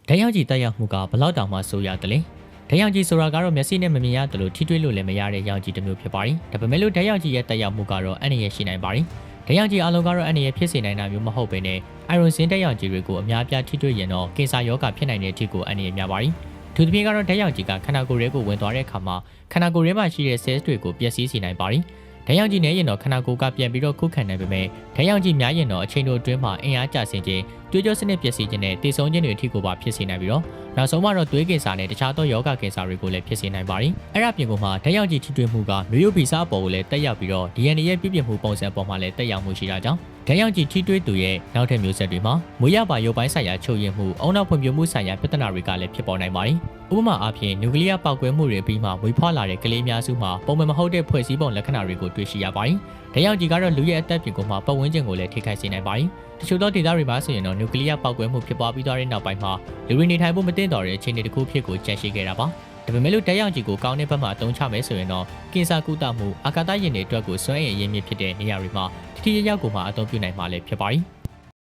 ဓာတ်ရောင်ခြည်တက်ရောက်မှုကဘလောက်တောင်မှဆိုးရတယ်လေဓာတ်ရောင်ခြည်ဆိုတာကတော့မျက်စိနဲ့မမြင်ရတယ်လို့ထိတွေ့လို့လည်းမရတဲ့ရောင်ခြည်တစ်မျိုးဖြစ်ပါတယ်ဒါပေမဲ့လို့ဓာတ်ရောင်ခြည်ရဲ့တက်ရောက်မှုကတော့အန္တရာယ်ရှိနိုင်ပါတယ်ဓာတ်ရောင်ခြည်အလုံးကတော့အန္တရာယ်ဖြစ်စေနိုင်တာမျိုးမဟုတ်ဘဲနဲ့အိုင်ရွန်စင်ဓာတ်ရောင်ခြည်တွေကိုအများပြားထိတွေ့ရင်တော့ကင်ဆာရောဂါဖြစ်နိုင်တဲ့အထိကိုအန္တရာယ်များပါတယ်သူတစ်ပြေကတော့ဓာတ်ရောင်ခြည်ကခန္ဓာကိုယ်ရဲ့ကိုဝင်သွားတဲ့အခါမှာခန္ဓာကိုယ်ထဲမှာရှိတဲ့ cells တွေကိုပျက်စီးစေနိုင်ပါတယ်ဓာတ်ရောင်ခြည်နဲ့ရင်တော့ခန္ဓာကိုယ်ကပြန်ပြီးတော့ခုခံနိုင်ပေမဲ့ဓာတ်ရောင်ခြည်များရင်တော့အချိန်တိုအတွင်းမှာအင်အားကျဆင်းခြင်းတွေးကြောစနစ်ပျက်စီးခြင်းနဲ့တည်ဆုံခြင်းတွေအထိကိုပါဖြစ်စေနိုင်ပြီးတော့နောက်ဆုံးမှာတော့သွေးကင်ဆာနဲ့တခြားသောရောဂါကင်ဆာတွေကိုလည်းဖြစ်စေနိုင်ပါတယ်အဲ့ဒါပြင်ကုန်မှာဓာတ်ရောင်ခြည်ထိတွေ့မှုကမျိုးရိုးဗီဇအပေါ်ကိုလည်းတက်ရောက်ပြီးတော့ DNA ရဲ့ပြည့်ပြည့်မှုပုံစံပေါ်မှာလည်းတက်ရောက်မှုရှိတာကြောင့်ဓာတ်ရောင်ခြည်ထိတွေ့သူရဲ့နောက်ထပ်မျိုးဆက်တွေမှာမွေးရပါရုပ်ပိုင်းဆိုင်ရာချုပ်ရည်မှုအုံနောက်ဖွံ့ဖြိုးမှုဆိုင်ရာပြဿနာတွေကလည်းဖြစ်ပေါ်နိုင်ပါတယ်ဥပမာအားဖြင့်နျူကလ িয়ার ပေါက်ကွဲမှုတွေပြီးမှမွေးဖွားလာတဲ့ကလေးများစုမှာပုံမှန်မဟုတ်တဲ့ဖွဲ့စည်းပုံလက္ခဏာတွေကိုတွေ့ရှိရပါတယ်ဓာတ်ရောင်ခြည်ကတော့လူရဲ့အသက်ပြင်ကုန်မှာပတ်ဝန်းကျင်ကိုလည်းထိခိုက်စေနိုင်ပါတယ်တချို့သောဒေသတွေမှာဆိုရင်တော့နျူကလ িয়ার ပေါက်ကွဲမှုဖြစ်ပွားပြီးသွားတဲ့နောက်ပိုင်းမှာလူတွေနေထိုင်ဖို့မသင့်တော်တဲ့အခြေအနေတစ်ခုဖြစ်ကိုကြန့်ရှိခဲ့တာပါဒါပေမဲ့လို့ဓာတ်ရောင်ခြည်ကိုကောင်းတဲ့ဘက်မှာအသုံးချမယ်ဆိုရင်တော့ကင်ဆာကုသမှုအာကာသယာဉ်တွေအတွက်ကိုစွမ်းအင်အရင်းမြစ်ဖြစ်တဲ့နေရာတွေမှာထိထိရောက်ရောက်ကိုမှအသုံးပြုနိုင်မှာလည်းဖြစ်ပါတယ်